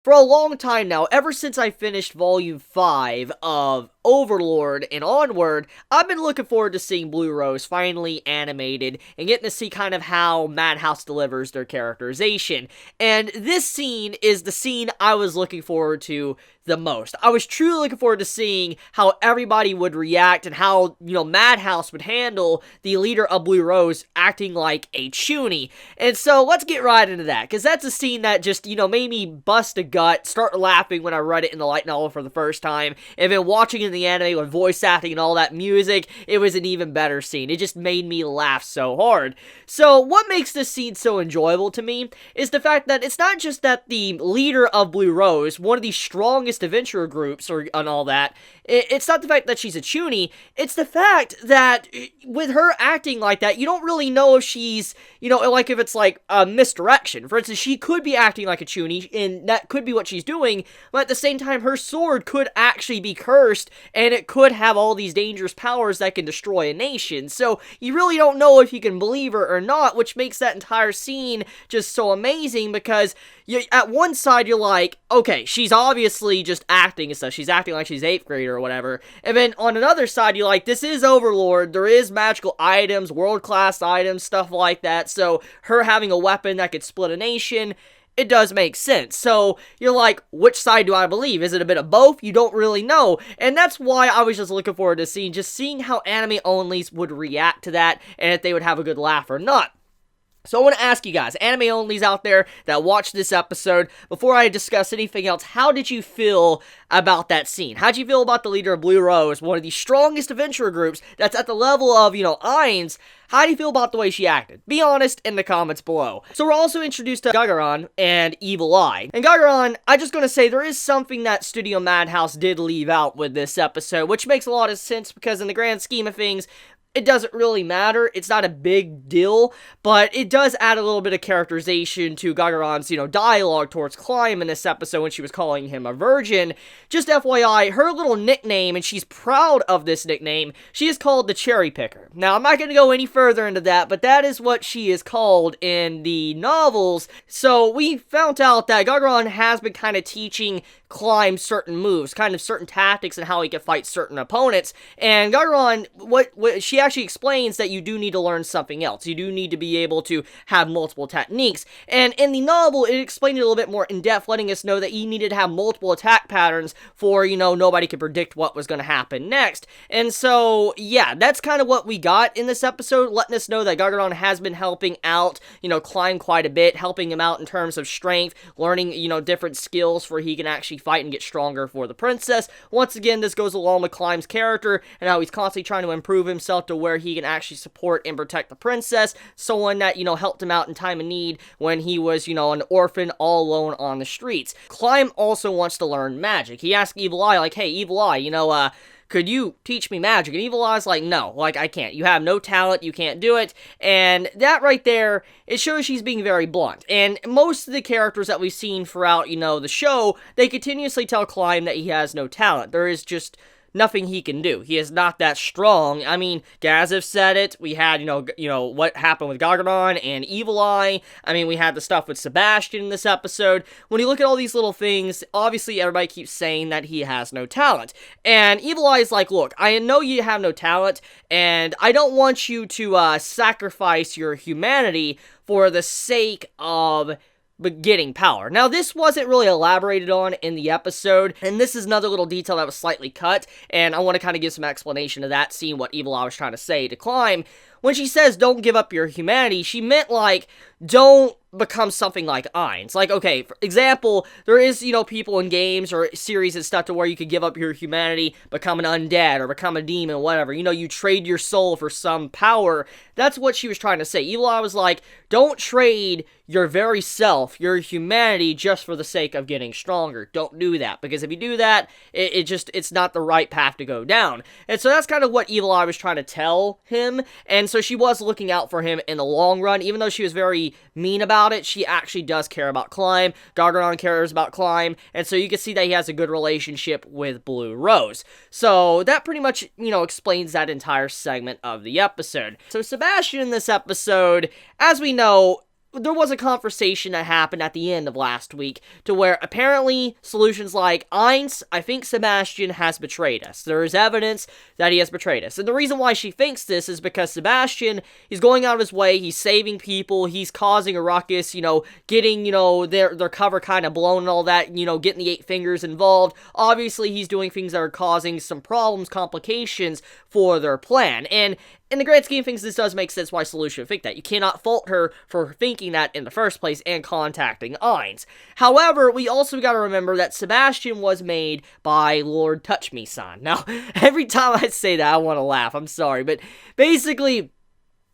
For a long time now, ever since I finished Volume 5 of Overlord and onward, I've been looking forward to seeing Blue Rose finally animated and getting to see kind of how Madhouse delivers their characterization. And this scene is the scene I was looking forward to the most. I was truly looking forward to seeing how everybody would react and how, Madhouse would handle the leader of Blue Rose acting like a chuny. And so let's get right into that, because that's a scene that just, made me bust a gut, start laughing when I read it in the light novel for the first time, and then watching it in the anime with voice acting and all that music, it was an even better scene. It just made me laugh so hard. So what makes this scene so enjoyable to me is the fact that it's not just that the leader of Blue Rose, one of the strongest adventurer groups and all that, it's not the fact that she's a chuny, it's the fact that with her acting like that, you don't really know if she's, like if it's like a misdirection. For instance, she could be acting like a chuny, and that could be what she's doing, but at the same time, her sword could actually be cursed, and it could have all these dangerous powers that can destroy a nation. So you really don't know if you can believe her or not, which makes that entire scene just so amazing, because at one side you're like, okay, she's obviously just acting and stuff. She's acting like she's 8th grade or whatever. And then on another side, you're like, this is Overlord. There is magical items, world-class items, stuff like that. So her having a weapon that could split a nation, it does make sense. So you're like, which side do I believe? Is it a bit of both? You don't really know. And that's why I was just looking forward to seeing how anime-onlys would react to that, and if they would have a good laugh or not. So I want to ask you guys, anime-onlys out there that watched this episode, before I discuss anything else, how did you feel about that scene? How'd you feel about the leader of Blue Rose, one of the strongest adventurer groups that's at the level of, Ainz? How do you feel about the way she acted? Be honest in the comments below. So we're also introduced to Gagaran and Evil Eye. And Gagaran, I'm just going to say there is something that Studio Madhouse did leave out with this episode, which makes a lot of sense because in the grand scheme of things, it doesn't really matter. It's not a big deal, but it does add a little bit of characterization to Gagaran's, dialogue towards Climb in this episode when she was calling him a virgin. Just FYI, her little nickname, and she's proud of this nickname, she is called the Cherry Picker. Now, I'm not going to go any further into that, but that is what she is called in the novels. So we found out that Gagaran has been kind of teaching Climb certain moves, kind of certain tactics and how he can fight certain opponents. And Gagaran, what she actually explains that you do need to learn something else. You do need to be able to have multiple techniques. And in the novel, it explained it a little bit more in depth, letting us know that you needed to have multiple attack patterns for, nobody could predict what was going to happen next. And so, yeah, that's kind of what we got in this episode, letting us know that Gagaran has been helping out, Climb quite a bit, helping him out in terms of strength, learning, different skills for he can actually fight and get stronger for the princess. Once again, this goes along with Climb's character and how he's constantly trying to improve himself to where he can actually support and protect the princess, someone that, helped him out in time of need when he was, an orphan all alone on the streets. Climb also wants to learn magic. He asks Evil Eye, like, hey, Evil Eye, could you teach me magic? And Evil Eye's like, no, I can't. You have no talent, you can't do it. And that right there, it shows she's being very blunt. And most of the characters that we've seen throughout, the show, they continuously tell Climb that he has no talent. There is just nothing he can do. He is not that strong. I mean, Gazif said it. We had, what happened with Gagaran and Evil Eye. I mean, we had the stuff with Sebastian in this episode. When you look at all these little things, obviously everybody keeps saying that he has no talent. And Evil Eye is like, look, I know you have no talent, and I don't want you to sacrifice your humanity for the sake of getting power. Now, this wasn't really elaborated on in the episode, and this is another little detail that was slightly cut, and I want to kind of give some explanation of that, seeing what Evil Eye was trying to say to Climb. When she says, don't give up your humanity, she meant, like, don't become something like Ainz. Like, okay, for example, there is, people in games or series and stuff to where you could give up your humanity, become an undead, or become a demon, whatever. You trade your soul for some power. That's what she was trying to say. Evil Eye was like, don't trade your very self, your humanity, just for the sake of getting stronger. Don't do that, because if you do that, it's not the right path to go down. And so that's kind of what Evil Eye was trying to tell him, and so she was looking out for him in the long run. Even though she was very mean about it, she actually does care about Climb. Gagaran cares about Climb, and so you can see that he has a good relationship with Blue Rose. So that pretty much, explains that entire segment of the episode. So Sebastian in this episode, as we know, there was a conversation that happened at the end of last week to where apparently solutions like, Ainz, I think Sebastian has betrayed us. There is evidence that he has betrayed us. And the reason why she thinks this is because Sebastian, he's going out of his way, he's saving people, he's causing a ruckus, getting, their cover kind of blown and all that, getting the Eight Fingers involved. Obviously, he's doing things that are causing some problems, complications for their plan. And in the grand scheme of things, this does make sense why Solution would think that. You cannot fault her for thinking that in the first place and contacting Ainz. However, we also gotta remember that Sebastian was made by Lord Touch Me-san. Now, every time I say that, I want to laugh. I'm sorry, but basically,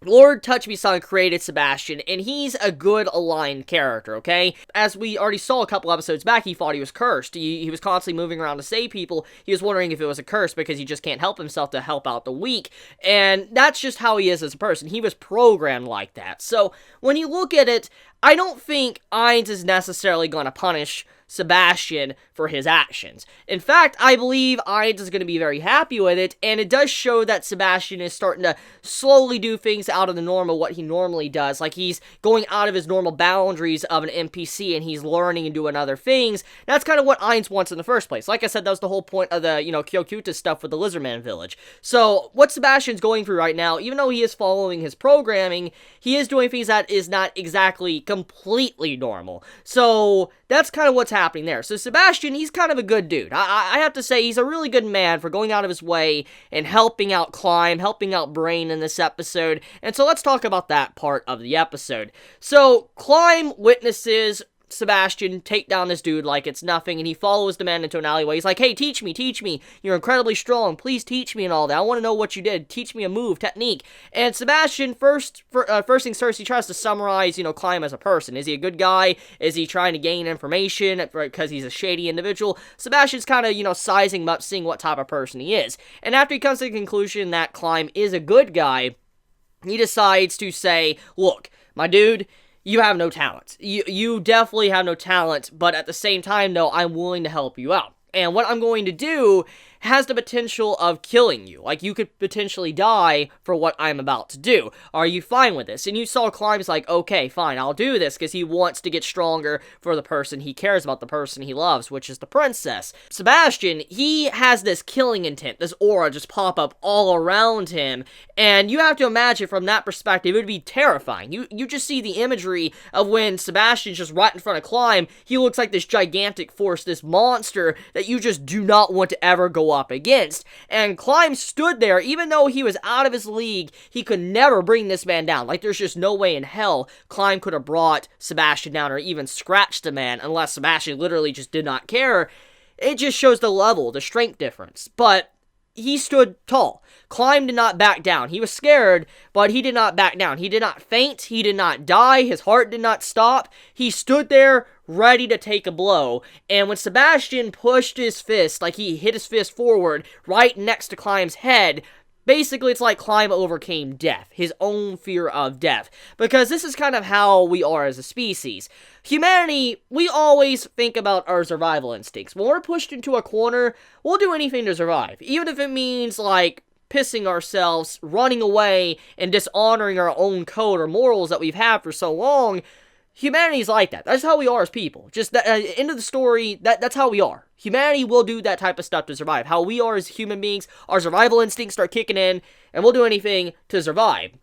Lord Touch Me-san created Sebastian, and he's a good aligned character, okay? As we already saw a couple episodes back, he thought he was cursed. He was constantly moving around to save people. He was wondering if it was a curse because he just can't help himself to help out the weak. And that's just how he is as a person. He was programmed like that. So, when you look at it, I don't think Ainz is necessarily going to punish Sebastian for his actions. In fact, I believe Ainz is going to be very happy with it, and it does show that Sebastian is starting to slowly do things out of the normal, what he normally does. Like, he's going out of his normal boundaries of an NPC, and he's learning and doing other things. That's kind of what Ainz wants in the first place. Like I said, that was the whole point of the, Kyokuta stuff with the Lizardman village. So, what Sebastian's going through right now, even though he is following his programming, he is doing things that is not exactly completely normal. So, that's kind of what's happening there. So Sebastian, he's kind of a good dude. I have to say, he's a really good man for going out of his way and helping out Climb, helping out Brain in this episode. And so let's talk about that part of the episode. So Climb witnesses Sebastian take down this dude like it's nothing, and he follows the man into an alleyway. He's like, hey, teach me, you're incredibly strong, please teach me and all that, I want to know what you did, teach me a move, technique. And Sebastian, first things first, he tries to summarize, Climb as a person. Is he a good guy? Is he trying to gain information because he's a shady individual? Sebastian's kind of, sizing him up, seeing what type of person he is. And after he comes to the conclusion that Climb is a good guy, he decides to say, look, my dude, you have no talent. You definitely have no talent, but at the same time, though, I'm willing to help you out. And what I'm going to do has the potential of killing you. Like, you could potentially die for what I'm about to do. Are you fine with this? And you saw Climb's like, okay, fine, I'll do this, because he wants to get stronger for the person he cares about, the person he loves, which is the princess. Sebastian, he has this killing intent, this aura just pop up all around him, and you have to imagine from that perspective, it would be terrifying. You just see the imagery of when Sebastian's just right in front of Climb, he looks like this gigantic force, this monster that you just do not want to ever go up against. And Climb stood there, even though he was out of his league, he could never bring this man down. Like, there's just no way in hell Climb could have brought Sebastian down or even scratched the man unless Sebastian literally just did not care. It just shows the level, the strength difference. But he stood tall. Climb did not back down. He was scared, but he did not back down. He did not faint. He did not die. His heart did not stop. He stood there ready to take a blow. And when Sebastian pushed his fist, like he hit his fist forward right next to Climb's head, basically, it's like Climb overcame death, his own fear of death, because this is kind of how we are as a species. Humanity, we always think about our survival instincts. When we're pushed into a corner, we'll do anything to survive, even if it means, like, pissing ourselves, running away, and dishonoring our own code or morals that we've had for so long. Humanity's like that. That's how we are as people. Just the end of the story, that's how we are. Humanity will do that type of stuff to survive. How we are as human beings, our survival instincts start kicking in, and we'll do anything to survive.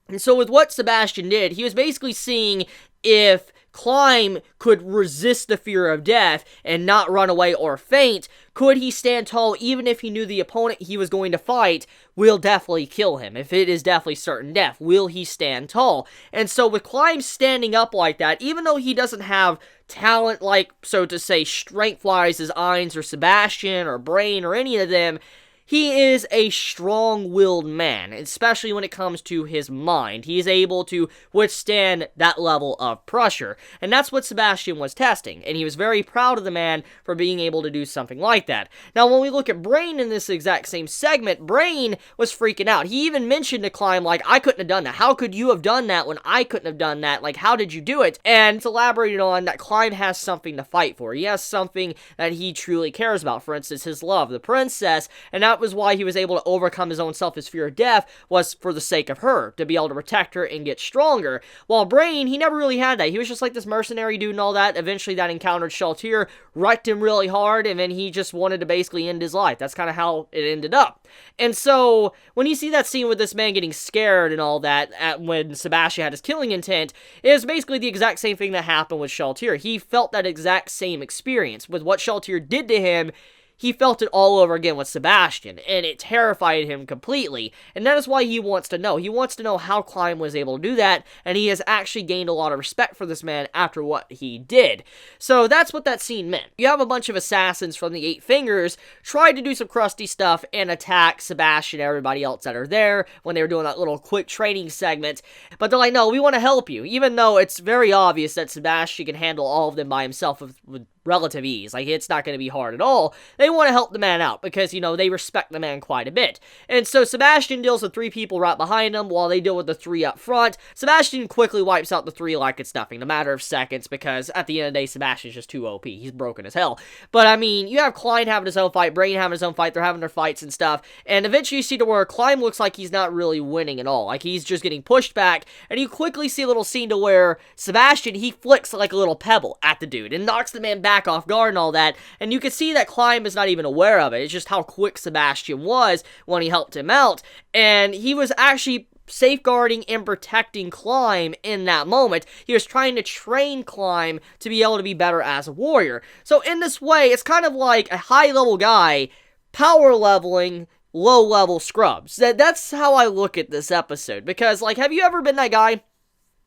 And so with what Sebastian did, he was basically seeing if Climb could resist the fear of death and not run away or faint. Could he stand tall even if he knew the opponent he was going to fight will definitely kill him? If it is definitely certain death, will he stand tall? And so with Climb standing up like that, even though he doesn't have talent like, so to say, strength-wise as Ainz or Sebastian or Brain or any of them, he is a strong-willed man, especially when it comes to his mind. He is able to withstand that level of pressure, and that's what Sebastian was testing, and he was very proud of the man for being able to do something like that. Now, when we look at Brain in this exact same segment, Brain was freaking out. He even mentioned to Climb, like, I couldn't have done that. How could you have done that when I couldn't have done that? Like, how did you do it? And it's elaborated on that Climb has something to fight for. He has something that he truly cares about. For instance, his love, the princess, and now that was why he was able to overcome his own self, his fear of death, was for the sake of her, to be able to protect her and get stronger. While Brain, he never really had that. He was just like this mercenary dude and all that. Eventually that encountered Tian, wrecked him really hard, and then he just wanted to basically end his life. That's kind of how it ended up. And so, when you see that scene with this man getting scared and all that, when Sebastian had his killing intent, it is basically the exact same thing that happened with Tian. He felt that exact same experience. With what Tian did to him, he felt it all over again with Sebastian, and it terrified him completely, and that is why he wants to know. He wants to know how Klein was able to do that, and he has actually gained a lot of respect for this man after what he did. So that's what that scene meant. You have a bunch of assassins from the Eight Fingers try to do some crusty stuff and attack Sebastian and everybody else that are there when they were doing that little quick training segment, but they're like, no, we want to help you, even though it's very obvious that Sebastian can handle all of them by himself with relative ease. Like, it's not going to be hard at all. They want to help the man out because, you know, they respect the man quite a bit. And so Sebastian deals with 3 people right behind him while they deal with the 3 up front. Sebastian quickly wipes out the 3 like it's nothing, in a matter of seconds, because at the end of the day, Sebastian's just too OP. He's broken as hell. But, I mean, you have Klein having his own fight, Brain having his own fight, they're having their fights and stuff, and eventually you see to where Klein looks like he's not really winning at all. Like, he's just getting pushed back, and you quickly see a little scene to where Sebastian, he flicks like a little pebble at the dude, and knocks the man back off guard and all that, and you can see that Klein is not even aware of it. It's just how quick Sebastian was when he helped him out, and he was actually safeguarding and protecting Klein in that moment. He was trying to train Klein to be able to be better as a warrior. So in this way, it's kind of like a high-level guy power leveling low-level scrubs. That's how I look at this episode, because, like, have you ever been that guy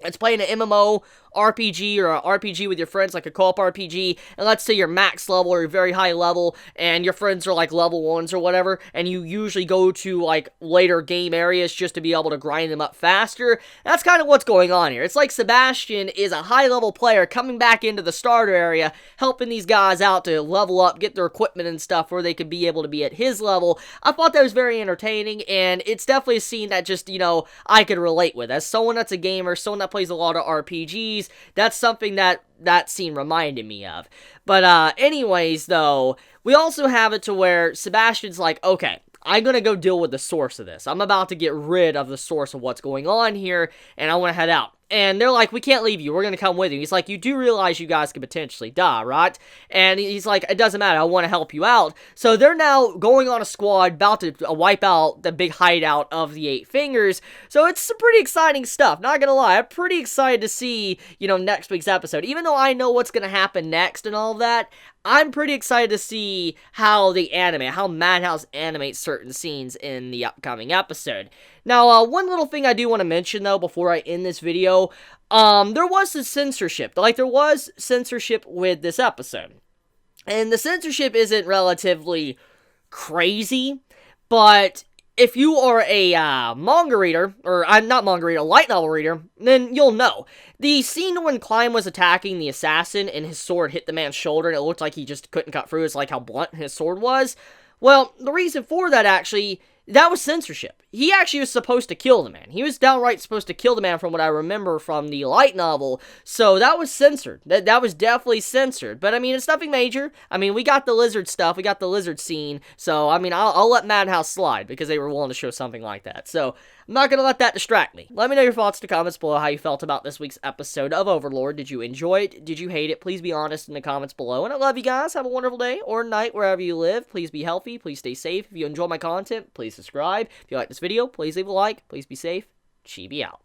that's playing an MMO RPG or an RPG with your friends, like a co-op RPG, and let's say you're max level or you're very high level, and your friends are like level 1s or whatever, and you usually go to like later game areas just to be able to grind them up faster? That's kind of what's going on here. It's like Sebastian is a high level player coming back into the starter area, helping these guys out to level up, get their equipment and stuff where they could be able to be at his level. I thought that was very entertaining, and it's definitely a scene that just, you know, I could relate with. As someone that's a gamer, someone that plays a lot of RPGs, that's something that scene reminded me of. But anyways, though, we also have it to where Sebastian's like, okay, I'm gonna go deal with the source of this. I'm about to get rid of the source of what's going on here, and I want to head out. And they're like, we can't leave you, we're gonna come with you. He's like, you do realize you guys could potentially die, right? And he's like, it doesn't matter, I want to help you out. So they're now going on a squad, about to wipe out the big hideout of the Eight Fingers. So it's some pretty exciting stuff, not gonna lie. I'm pretty excited to see, you know, next week's episode. Even though I know what's gonna happen next and all of that, I'm pretty excited to see how they animate, how Madhouse animates certain scenes in the upcoming episode. Now, one little thing I do want to mention, though, before I end this video, there was some censorship. Like, there was censorship with this episode. And the censorship isn't relatively crazy, but if you are a manga reader, or I'm not manga reader, a light novel reader, then you'll know. The scene when Klein was attacking the assassin and his sword hit the man's shoulder and it looked like he just couldn't cut through, it's like how blunt his sword was. Well, the reason for that, actually, that was censorship. He actually was supposed to kill the man. He was downright supposed to kill the man from what I remember from the light novel. So that was censored. That was definitely censored. But I mean, it's nothing major. I mean, we got the lizard stuff. We got the lizard scene. So, I mean, I'll let Madhouse slide because they were willing to show something like that. So, I'm not going to let that distract me. Let me know your thoughts in the comments below, how you felt about this week's episode of Overlord. Did you enjoy it? Did you hate it? Please be honest in the comments below. And I love you guys. Have a wonderful day or night wherever you live. Please be healthy. Please stay safe. If you enjoy my content, please subscribe. If you like this video, please leave a like. Please be safe. Chibi out.